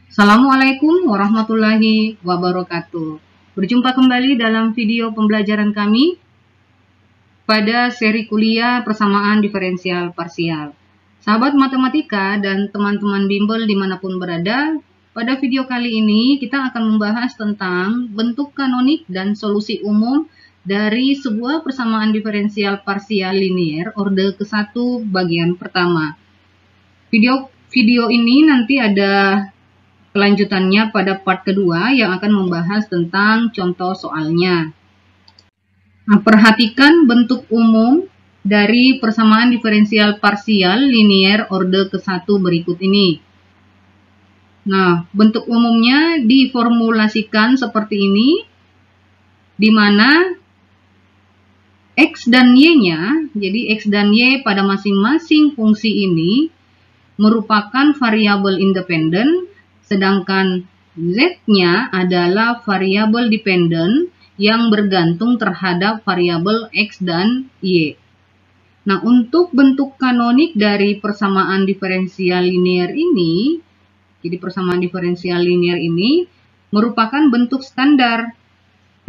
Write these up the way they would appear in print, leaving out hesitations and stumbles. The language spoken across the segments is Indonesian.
Assalamualaikum warahmatullahi wabarakatuh. Berjumpa kembali dalam video pembelajaran kami pada seri kuliah persamaan diferensial parsial. Sahabat matematika dan teman-teman bimbel dimanapun berada, pada video kali ini kita akan membahas tentang bentuk kanonik dan solusi umum dari sebuah persamaan diferensial parsial linier orde ke-1 bagian pertama. Video ini nanti ada kelanjutannya pada part kedua yang akan membahas tentang contoh soalnya. Nah, perhatikan bentuk umum dari persamaan diferensial parsial linier orde ke-1 berikut ini. Nah, bentuk umumnya diformulasikan seperti ini, di mana X dan Y-nya, jadi X dan Y pada masing-masing fungsi ini merupakan variabel independen, sedangkan Z-nya adalah variabel dependen yang bergantung terhadap variabel X dan Y. Nah, untuk bentuk kanonik dari persamaan diferensial linier ini, jadi persamaan diferensial linier ini merupakan bentuk standar.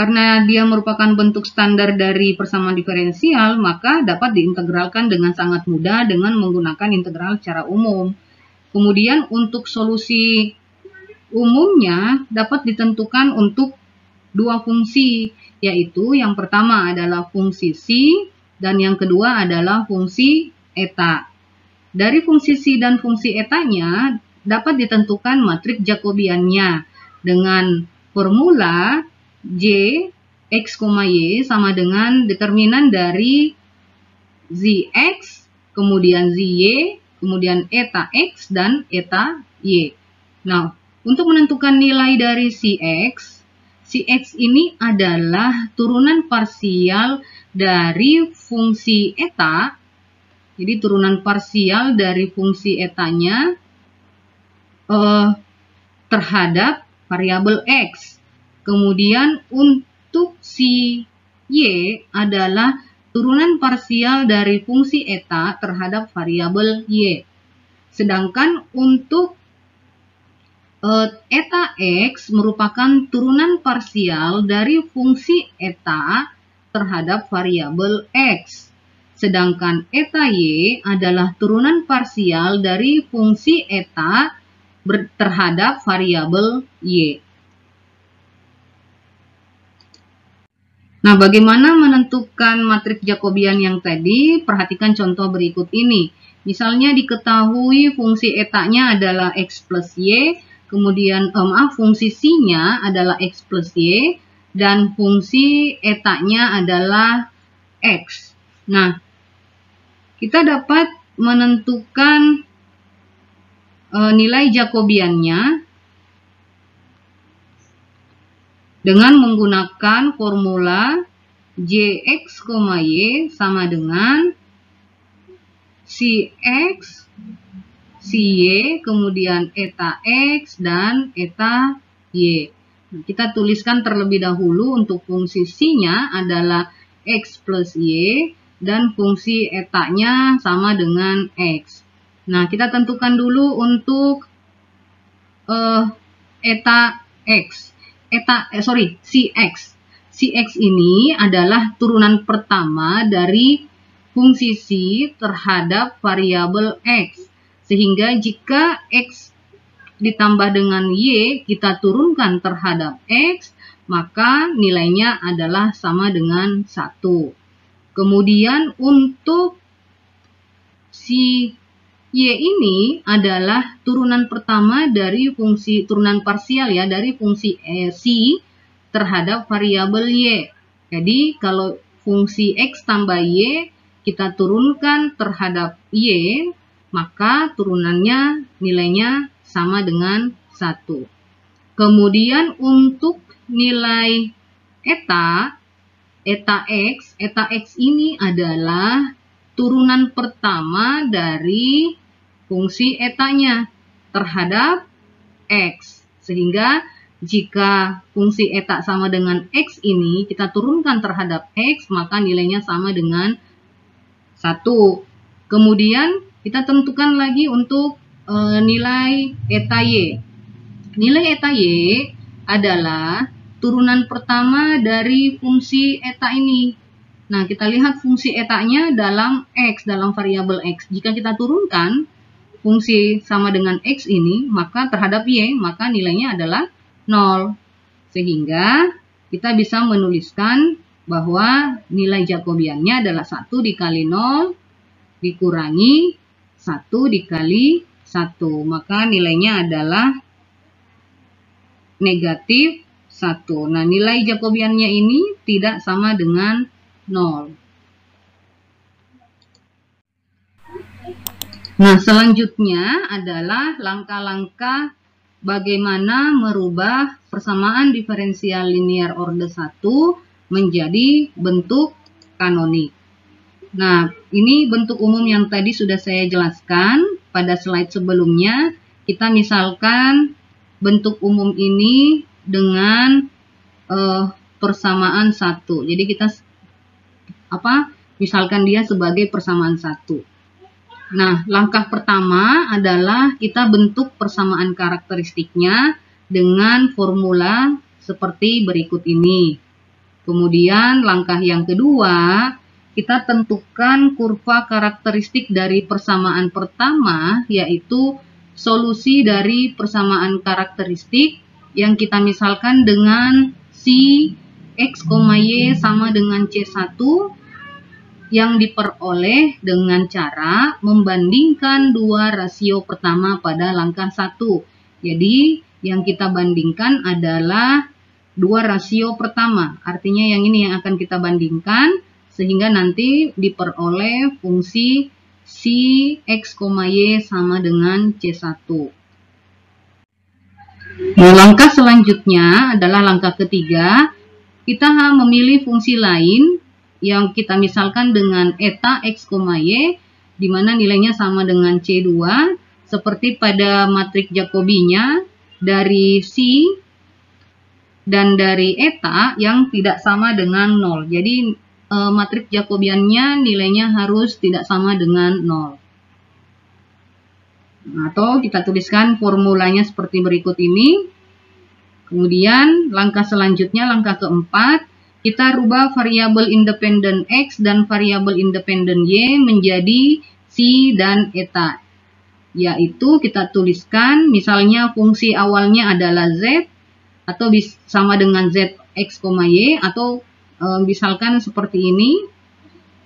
Karena dia merupakan bentuk standar dari persamaan diferensial, maka dapat diintegralkan dengan sangat mudah dengan menggunakan integral secara umum. Kemudian untuk solusi umumnya dapat ditentukan untuk dua fungsi, yaitu yang pertama adalah fungsi psi dan yang kedua adalah fungsi eta. Dari fungsi psi dan fungsi etanya dapat ditentukan matriks Jacobiannya dengan formula J X, Y sama dengan determinan dari Zx, kemudian Zy, kemudian eta X dan eta Y. Nah, untuk menentukan nilai dari Cx ini adalah turunan parsial dari fungsi eta. Jadi turunan parsial dari fungsi etanya terhadap variabel X. Kemudian untuk si Y adalah turunan parsial dari fungsi eta terhadap variabel Y. Sedangkan untuk eta X merupakan turunan parsial dari fungsi eta terhadap variabel X. Sedangkan eta Y adalah turunan parsial dari fungsi eta terhadap variabel Y. Nah, bagaimana menentukan matriks Jacobian yang tadi? Perhatikan contoh berikut ini. Misalnya diketahui fungsi etanya adalah X plus Y, kemudian fungsi psi-nya adalah X plus Y, dan fungsi etanya adalah X. Nah, kita dapat menentukan nilai Jacobiannya dengan menggunakan formula Jx, Y sama dengan Cx, Cy, kemudian eta X dan eta Y. Nah, kita tuliskan terlebih dahulu untuk fungsi psi-nya adalah X plus Y dan fungsi etanya sama dengan X. Nah, kita tentukan dulu untuk eta X. Cx. Cx ini adalah turunan pertama dari fungsi psi terhadap variabel X. Sehingga jika X ditambah dengan Y kita turunkan terhadap X, maka nilainya adalah sama dengan 1. Kemudian untuk si Y ini adalah turunan pertama dari fungsi turunan parsial ya, dari fungsi psi terhadap variabel Y. Jadi kalau fungsi X tambah Y kita turunkan terhadap Y, maka turunannya nilainya sama dengan 1. Kemudian untuk nilai eta X ini adalah turunan pertama dari fungsi etanya terhadap X. Sehingga jika fungsi eta sama dengan X ini kita turunkan terhadap X, maka nilainya sama dengan 1. Kemudian kita tentukan lagi untuk nilai eta Y. nilai eta Y adalah turunan pertama dari fungsi eta ini. Nah, kita lihat fungsi eta-nya dalam X, dalam variabel X. Jika kita turunkan fungsi sama dengan X ini, maka terhadap Y, maka nilainya adalah 0. Sehingga kita bisa menuliskan bahwa nilai Jacobiannya adalah 1 dikali 0 dikurangi 1 dikali 1. Maka nilainya adalah negatif 1. Nah, nilai Jacobiannya ini tidak sama dengan 0. Nah, selanjutnya adalah langkah-langkah bagaimana merubah persamaan diferensial linear order 1 menjadi bentuk kanonik. Nah, ini bentuk umum yang tadi sudah saya jelaskan pada slide sebelumnya. Kita misalkan bentuk umum ini dengan persamaan 1. Jadi kita misalkan dia sebagai persamaan 1. Nah, langkah pertama adalah kita bentuk persamaan karakteristiknya dengan formula seperti berikut ini. Kemudian langkah yang kedua, kita tentukan kurva karakteristik dari persamaan pertama, yaitu solusi dari persamaan karakteristik yang kita misalkan dengan si X, Y sama dengan C1 yang diperoleh dengan cara membandingkan dua rasio pertama pada langkah 1. Jadi, yang kita bandingkan adalah dua rasio pertama. Artinya yang ini yang akan kita bandingkan sehingga nanti diperoleh fungsi si X, Y sama dengan C1. Nah, langkah selanjutnya adalah langkah ketiga. Kita memilih fungsi lain yang kita misalkan dengan eta X, Y, di mana nilainya sama dengan C2, seperti pada matrik Jacobinya dari si dan dari eta yang tidak sama dengan 0. Jadi matrik Jacobiannya nilainya harus tidak sama dengan 0. Atau kita tuliskan formulanya seperti berikut ini. Kemudian langkah selanjutnya, langkah keempat, kita rubah variabel independen X dan variabel independen Y menjadi si dan eta. Yaitu kita tuliskan misalnya fungsi awalnya adalah Z atau sama dengan Z X, Y, atau misalkan seperti ini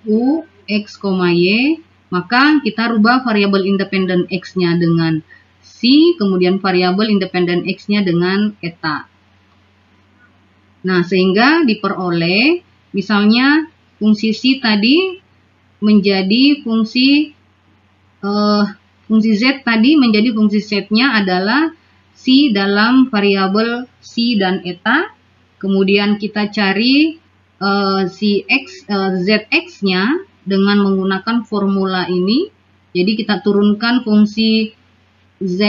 U X, Y, maka kita rubah variabel independen X-nya dengan si, kemudian variabel independen X-nya dengan eta. Nah, sehingga diperoleh misalnya fungsi si tadi menjadi fungsi Z tadi menjadi fungsi Z-nya adalah si dalam variabel si dan eta. Kemudian kita cari si X, ZX-nya dengan menggunakan formula ini. Jadi kita turunkan fungsi Z,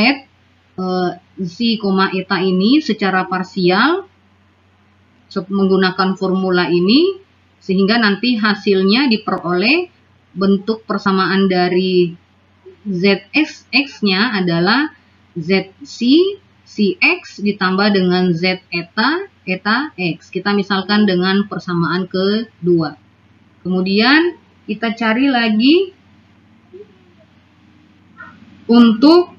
si, eta ini secara parsial menggunakan formula ini, sehingga nanti hasilnya diperoleh bentuk persamaan dari ZX-nya adalah ZC, CX ditambah dengan Z eta, eta X. Kita misalkan dengan persamaan kedua. Kemudian kita cari lagi untuk,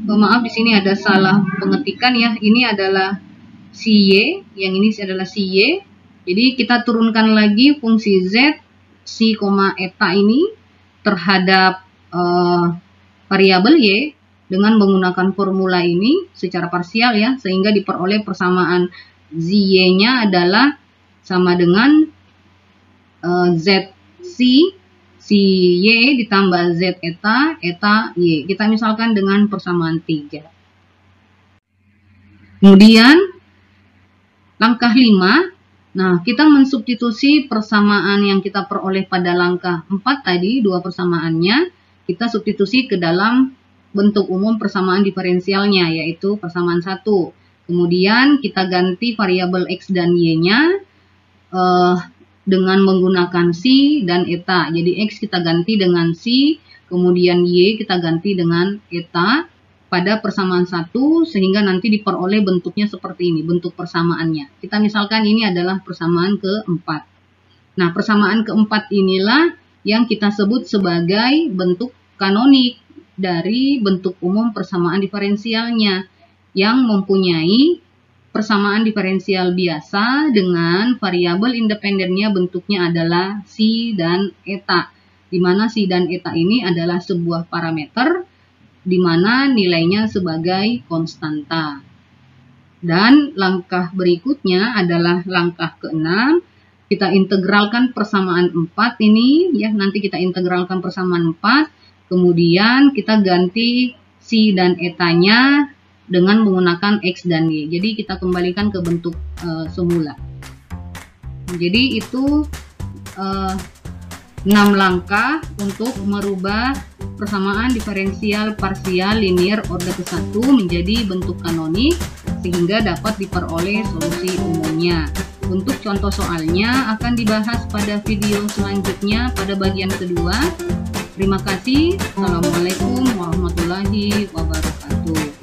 maaf di sini ada salah pengetikan ya. Ini adalah si Y, yang ini adalah si Y. Jadi kita turunkan lagi fungsi Z, si, eta ini terhadap variabel Y dengan menggunakan formula ini secara parsial ya, sehingga diperoleh persamaan ZY-nya adalah sama dengan ZC, si Y ditambah Z eta, eta Y. Kita misalkan dengan persamaan 3. Kemudian langkah 5, nah kita mensubstitusi persamaan yang kita peroleh pada langkah 4 tadi, dua persamaannya, kita substitusi ke dalam bentuk umum persamaan diferensialnya, yaitu persamaan 1. Kemudian kita ganti variabel X dan Y-nya dengan menggunakan si dan eta. Jadi X kita ganti dengan si, kemudian Y kita ganti dengan eta. pada persamaan satu sehingga nanti diperoleh bentuknya seperti ini, bentuk persamaannya. Kita misalkan ini adalah persamaan keempat. Nah, persamaan keempat inilah yang kita sebut sebagai bentuk kanonik dari bentuk umum persamaan diferensialnya yang mempunyai persamaan diferensial biasa dengan variabel independennya bentuknya adalah psi dan eta, di mana psi dan eta ini adalah sebuah parameter di mana nilainya sebagai konstanta. Dan langkah berikutnya adalah langkah ke-6, kita integralkan persamaan 4 ini, ya nanti kita integralkan persamaan 4, kemudian kita ganti psi dan etanya dengan menggunakan X dan Y. Jadi kita kembalikan ke bentuk semula. Jadi itu 6 langkah untuk merubah persamaan diferensial parsial linear order ke-1 menjadi bentuk kanonik sehingga dapat diperoleh solusi umumnya. Untuk contoh soalnya akan dibahas pada video selanjutnya pada bagian kedua. Terima kasih. Assalamualaikum warahmatullahi wabarakatuh.